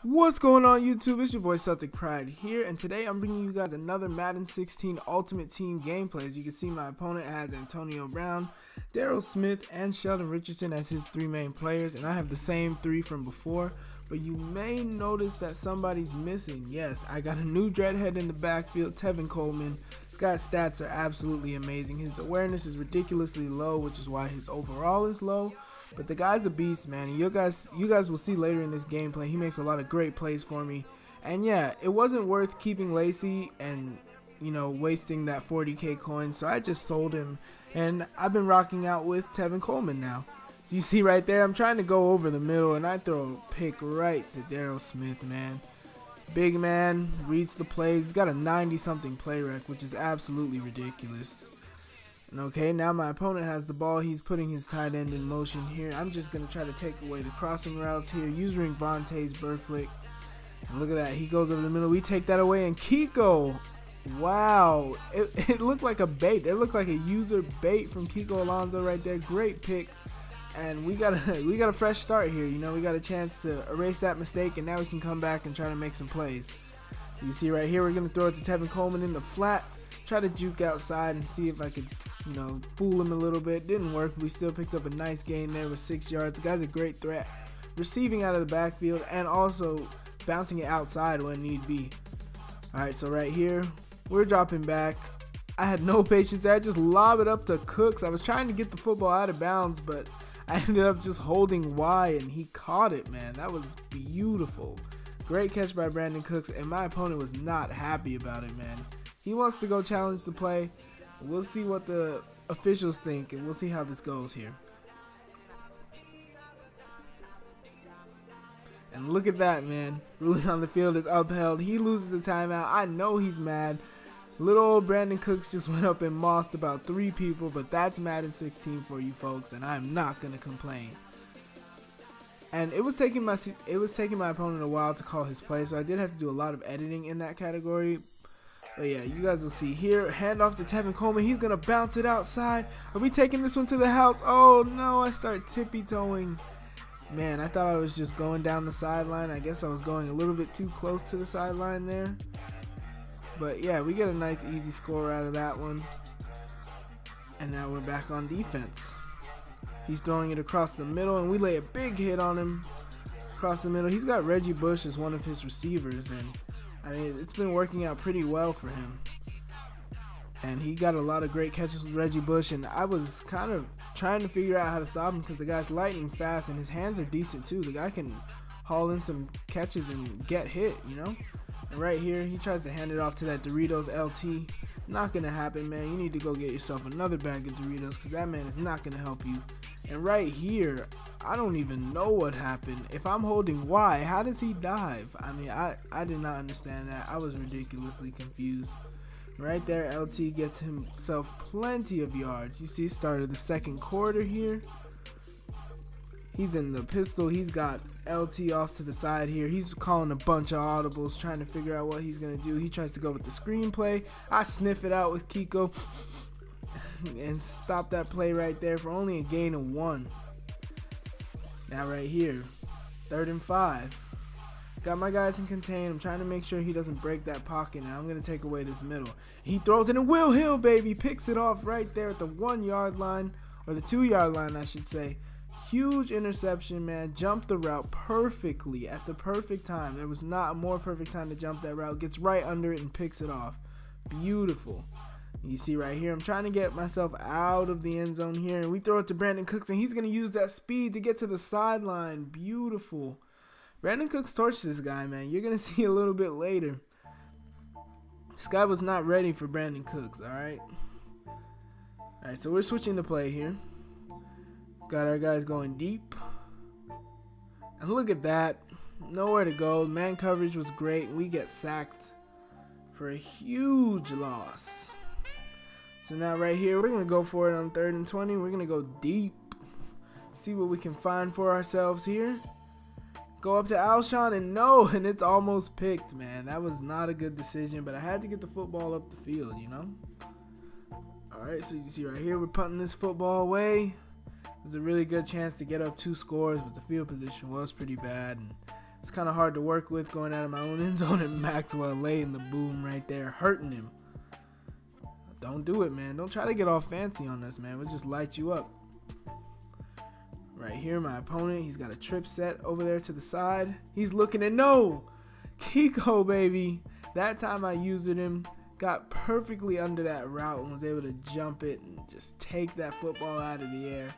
What's going on YouTube? It's your boy Celtic Pride here, and today I'm bringing you guys another Madden 16 Ultimate Team gameplay. As you can see, my opponent has Antonio Brown, Daryl Smith, and Sheldon Richardson as his three main players, and I have the same three from before, but you may notice that somebody's missing. Yes, I got a new dreadhead in the backfield, Tevin Coleman. This guy's stats are absolutely amazing. His awareness is ridiculously low, which is why his overall is low. But the guy's a beast, man. You guys will see later in this gameplay. He makes a lot of great plays for me. And yeah, it wasn't worth keeping Lacey and, wasting that 40k coin. So I just sold him. And I've been rocking out with Tevin Coleman now. So you see right there, I'm trying to go over the middle. And I throw a pick right to Daryl Smith, man. Big man, reads the plays. He's got a 90-something play rec, which is absolutely ridiculous. And okay, now my opponent has the ball. He's putting his tight end in motion here. I'm just going to try to take away the crossing routes here using Vontae's bird flick. And look at that. He goes over the middle. We take that away. And Kiko, wow. It looked like a bait. It looked like a user bait from Kiko Alonso right there. Great pick. And we got a fresh start here. We got a chance to erase that mistake. And now we can come back and try to make some plays. You see right here, we're going to throw it to Tevin Coleman in the flat. Try to juke outside and see if I could, fool him a little bit. Didn't work. We still picked up a nice gain there with 6 yards. The guy's a great threat. Receiving out of the backfield and also bouncing it outside when need be. Alright, so right here, we're dropping back. I had no patience there. I just lob it up to Cooks. I was trying to get the football out of bounds, but I ended up just holding Y and he caught it, man. That was beautiful. Great catch by Brandon Cooks, and my opponent was not happy about it, man. He wants to go challenge the play. We'll see what the officials think, and we'll see how this goes here. And look at that, man. Ruling on the field is upheld. He loses a timeout. I know he's mad. Little old Brandon Cooks just went up and mossed about 3 people, but that's Madden 16 for you folks, and I'm not going to complain. And it was taking my opponent a while to call his play, so I did have to do a lot of editing in that category. But yeah, you guys will see here. Hand off to Tevin Coleman. He's going to bounce it outside. Are we taking this one to the house? Oh, no. I start tippy-toeing. Man, I thought I was just going down the sideline. I guess I was going a little bit too close to the sideline there. But yeah, we get a nice, easy score out of that one. And now we're back on defense. He's throwing it across the middle, and we lay a big hit on him across the middle. He's got Reggie Bush as one of his receivers, and I mean, it's been working out pretty well for him. And he got a lot of great catches with Reggie Bush, and I was kind of trying to figure out how to stop him because the guy's lightning fast, and his hands are decent too. The guy can haul in some catches and get hit, And right here, he tries to hand it off to that Doritos LT. Not going to happen, man. You need to go get yourself another bag of Doritos because that man is not going to help you. And right here, I don't even know what happened. If I'm holding Y, how does he dive? I mean, I did not understand that. I was ridiculously confused. Right there, LT gets himself plenty of yards. You see, started the second quarter here. He's in the pistol. He's got LT off to the side here. He's calling a bunch of audibles, trying to figure out what he's going to do. He tries to go with the screenplay. I sniff it out with Kiko and stop that play right there for only a gain of 1. Now right here, 3rd and 5. Got my guys in contain. I'm trying to make sure he doesn't break that pocket, and I'm going to take away this middle. He throws it, and Will Hill, baby, picks it off right there at the 1-yard line, or the 2-yard line, I should say. Huge interception, man. Jumped the route perfectly at the perfect time. There was not a more perfect time to jump that route. Gets right under it and picks it off. Beautiful. You see right here, I'm trying to get myself out of the end zone here. And we throw it to Brandon Cooks, and he's going to use that speed to get to the sideline. Beautiful. Brandon Cooks torched this guy, man. You're going to see a little bit later. This guy was not ready for Brandon Cooks, all right? All right, so we're switching the play here. Got our guys going deep. And look at that. Nowhere to go. Man coverage was great. We get sacked for a huge loss. So now right here, we're going to go for it on 3rd and 20. We're going to go deep. See what we can find for ourselves here. Go up to Alshon, and no, and it's almost picked, man. That was not a good decision, but I had to get the football up the field, Alright, so you see right here, we're punting this football away. It was a really good chance to get up 2 scores, but the field position was pretty bad. And It's kind of hard to work with going out of my own end zone, and Maxwell laying the boom right there, hurting him. Don't do it, man. Don't try to get all fancy on us, man. We'll just light you up. Right here, my opponent, he's got a trip set over there to the side. He's looking at, no! Kiko, baby. That time I used him, got perfectly under that route and was able to jump it and just take that football out of the air.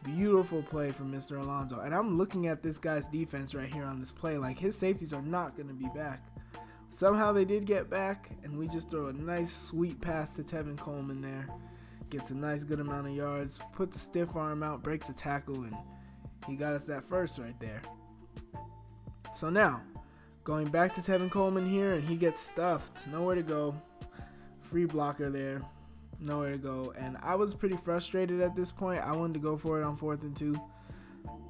Beautiful play from Mr. Alonso. And I'm looking at this guy's defense right here on this play. Like, his safeties are not going to be back. Somehow they did get back, and we just throw a nice sweet pass to Tevin Coleman there. Gets a nice good amount of yards, puts a stiff arm out, breaks a tackle, and he got us that first right there. So now, going back to Tevin Coleman here, and he gets stuffed. Nowhere to go. Free blocker there. Nowhere to go. And I was pretty frustrated at this point. I wanted to go for it on 4th and 2.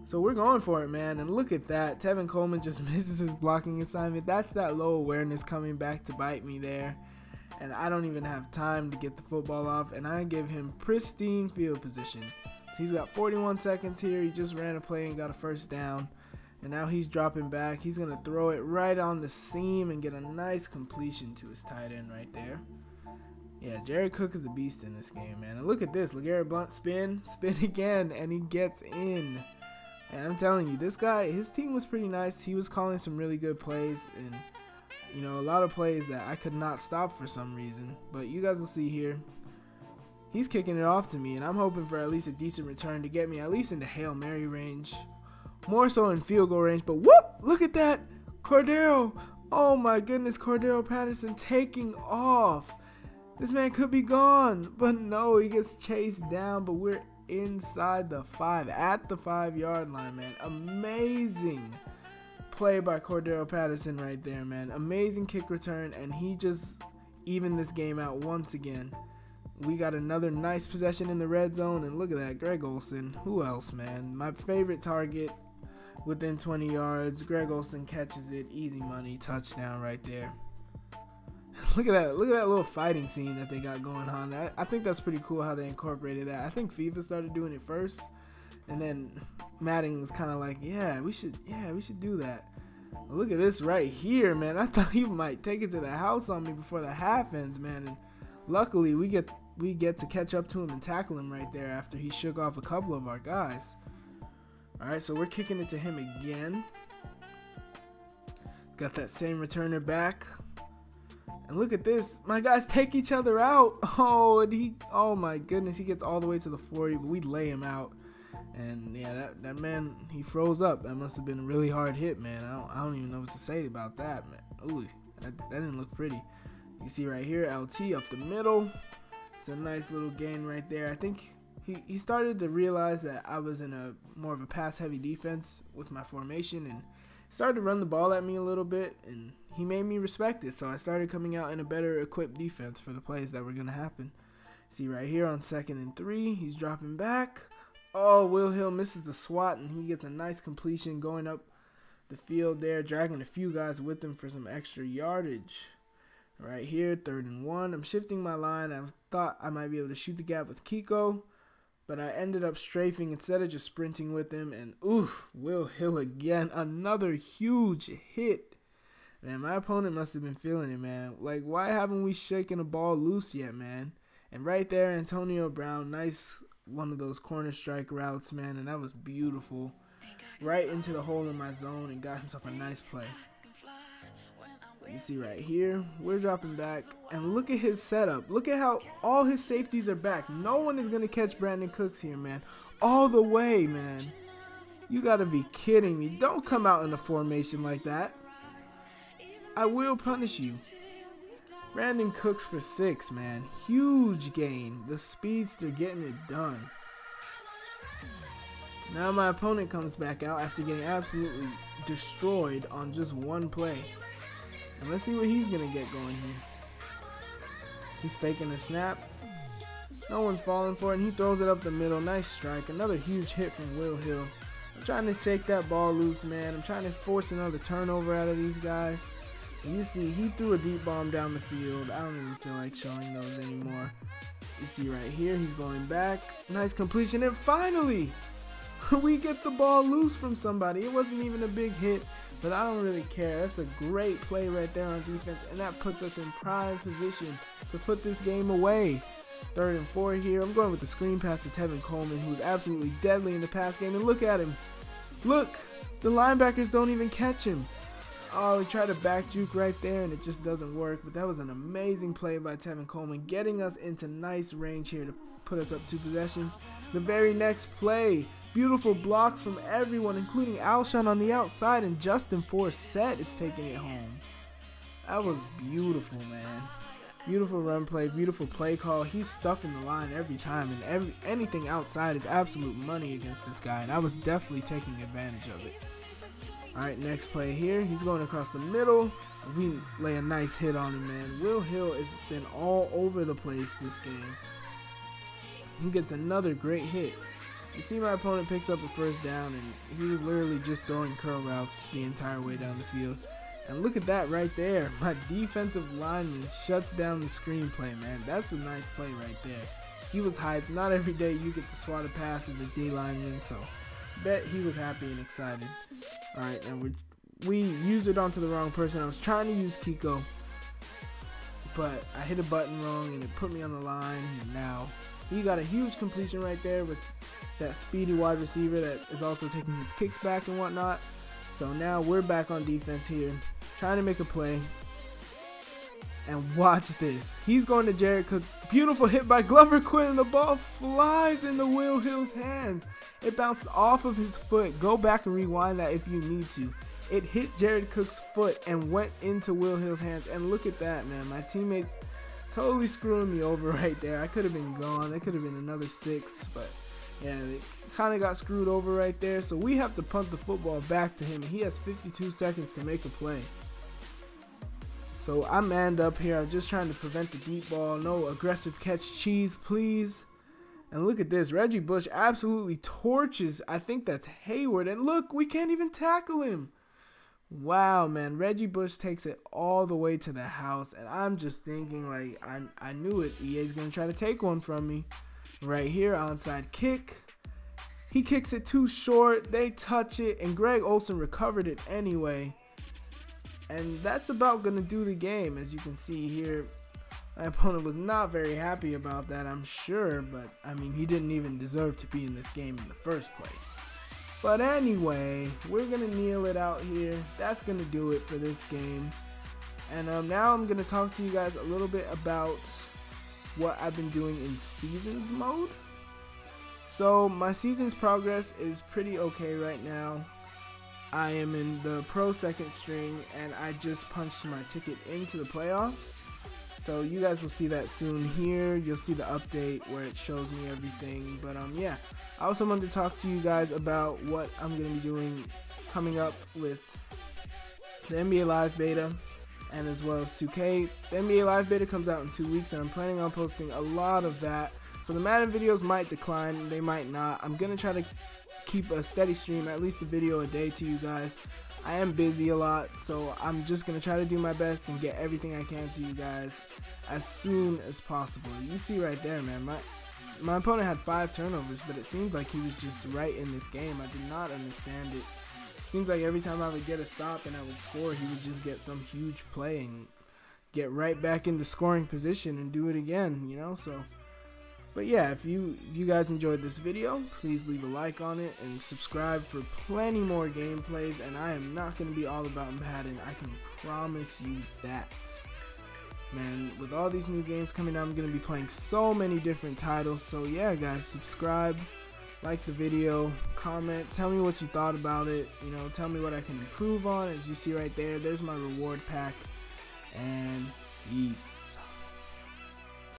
So we're going for it, man. And look at that. Tevin Coleman just misses his blocking assignment. That's that low awareness coming back to bite me there. And I don't even have time to get the football off. And I give him pristine field position. So he's got 41 seconds here. He just ran a play and got a first down. And now he's dropping back. He's going to throw it right on the seam and get a nice completion to his tight end right there. Yeah, Jared Cook is a beast in this game, man. And look at this. LeGarrette Blount spin again, and he gets in. And I'm telling you, this guy, his team was pretty nice. He was calling some really good plays, and, you know, a lot of plays that I could not stop for some reason. But you guys will see here. He's kicking it off to me, and I'm hoping for at least a decent return to get me at least into Hail Mary range. More so in field goal range, but whoop! Look at that! Cordero! Oh my goodness, Cordero Patterson taking off. This man could be gone, but no, he gets chased down, but we're inside the 5, at the 5-yard line, man. Amazing play by Cordero Patterson right there, man. Amazing kick return, and he just evened this game out once again. We got another nice possession in the red zone, and look at that, Greg Olsen. Who else, man? My favorite target within 20 yards. Greg Olsen catches it, easy money, touchdown right there. Look at that little fighting scene that they got going on. I think that's pretty cool how they incorporated that. I think FIFA started doing it first, and then Madden was kind of like, yeah, we should do that. Look at this right here, man. I thought he might take it to the house on me before the half ends, man. And luckily we get to catch up to him and tackle him right there after he shook off a couple of our guys. All right, so we're kicking it to him again. Got that same returner back. And look at this. My guys take each other out. Oh, and oh my goodness, he gets all the way to the 40, but we lay him out. And yeah, that man, he froze up. That must have been a really hard hit, man. I don't even know what to say about that, man. Ooh, that didn't look pretty. You see right here, LT up the middle. It's a nice little gain right there. I think he started to realize that I was in a more of a pass-heavy defense with my formation, and started to run the ball at me a little bit, and he made me respect it. So I started coming out in a better equipped defense for the plays that were going to happen. See right here on 2nd and 3, he's dropping back. Oh, Will Hill misses the swat, and he gets a nice completion going up the field there, dragging a few guys with him for some extra yardage. Right here, 3rd and 1. I'm shifting my line. I thought I might be able to shoot the gap with Kiko, but I ended up strafing instead of just sprinting with him. And oof, Will Hill again. Another huge hit. Man, my opponent must have been feeling it, man. Like, why haven't we shaken the ball loose yet, man? And right there, Antonio Brown, nice one of those corner strike routes, man. And that was beautiful. Right into the hole in my zone and got himself a nice play. You see right here, we're dropping back, and look at his setup. Look at how all his safeties are back. No one is going to catch Brandon Cooks here, man. All the way, man. You got to be kidding me. Don't come out in a formation like that. I will punish you. Brandon Cooks for 6, man. Huge gain. The speedster getting it done. Now my opponent comes back out after getting absolutely destroyed on just one play. And let's see what he's going to get going here. He's faking a snap. No one's falling for it, and he throws it up the middle. Nice strike. Another huge hit from Will Hill. I'm trying to shake that ball loose, man. I'm trying to force another turnover out of these guys. And you see, he threw a deep bomb down the field. I don't even feel like showing those anymore. You see right here, he's going back. Nice completion, and finally, we get the ball loose from somebody. It wasn't even a big hit. but I don't really care. That's a great play right there on defense, and that puts us in prime position to put this game away. 3rd and 4 here. I'm going with the screen pass to Tevin Coleman, who is absolutely deadly in the pass game, and look at him. Look, the linebackers don't even catch him. Oh, he tried to back juke right there, and it just doesn't work, but that was an amazing play by Tevin Coleman, getting us into nice range here to put us up 2 possessions. The very next play, beautiful blocks from everyone, including Alshon on the outside, and Justin Forsett is taking it home. That was beautiful, man. Beautiful run play, beautiful play call. He's stuffing the line every time, and anything outside is absolute money against this guy, and I was definitely taking advantage of it. Alright, next play here. He's going across the middle. We lay a nice hit on him, man. Will Hill has been all over the place this game. He gets another great hit. You see my opponent picks up a 1st down, and he was literally just throwing curl routes the entire way down the field. And look at that right there. My defensive lineman shuts down the screenplay, man. That's a nice play right there. He was hyped. Not every day you get to swat a pass as a D lineman, so bet he was happy and excited. Alright, and we used it onto the wrong person. I was trying to use Kiko, but I hit a button wrong and it put me on the line. And now he got a huge completion right there with that speedy wide receiver that is also taking his kicks back and whatnot. So now we're back on defense here, trying to make a play. And watch this. He's going to Jared Cook. Beautiful hit by Glover Quinn, and the ball flies into Will Hill's hands. It bounced off of his foot. Go back and rewind that if you need to. It hit Jared Cook's foot and went into Will Hill's hands. And look at that, man. My teammates totally screwing me over right there. I could have been gone. It could have been another 6, but yeah, they kind of got screwed over right there. So we have to punt the football back to him. He has 52 seconds to make a play. So I'm manned up here. I'm just trying to prevent the deep ball. No aggressive catch cheese, please. And look at this. Reggie Bush absolutely torches. I think that's Hayward. And look, we can't even tackle him. Wow, man. Reggie Bush takes it all the way to the house. And I'm just thinking, like, I knew it. EA's going to try to take one from me. Right here, onside kick. He kicks it too short. They touch it. And Greg Olsen recovered it anyway. And that's about going to do the game. As you can see here, my opponent was not very happy about that, I'm sure. But, I mean, he didn't even deserve to be in this game in the first place. But anyway, we're going to kneel it out here. That's going to do it for this game. And now I'm going to talk to you guys a little bit about what I've been doing in seasons mode. So my seasons progress is pretty okay right now. I am in the pro 2nd string, and I just punched my ticket into the playoffs. So you guys will see that soon here. You'll see the update where it shows me everything. But yeah, I also wanted to talk to you guys about what I'm going to be doing coming up with the NBA Live beta and as well as 2K. The NBA Live beta comes out in 2 weeks, and I'm planning on posting a lot of that. So the Madden videos might decline, they might not. I'm going to try to keep a steady stream, at least a video a day to you guys. I am busy a lot, so I'm just going to try to do my best and get everything I can to you guys as soon as possible. You see right there, man, my opponent had 5 turnovers, but it seemed like he was just right in this game. I did not understand it. Seems like every time I would get a stop and I would score, he would just get some huge play and get right back into scoring position and do it again, you know. So but yeah, if you guys enjoyed this video, please leave a like on it and subscribe for plenty more gameplays. And I am not going to be all about Madden, I can promise you that. Man, with all these new games coming out, I'm going to be playing so many different titles. So yeah, guys, subscribe, like the video, comment, tell me what you thought about it. You know, tell me what I can improve on. As you see right there, there's my reward pack. And peace.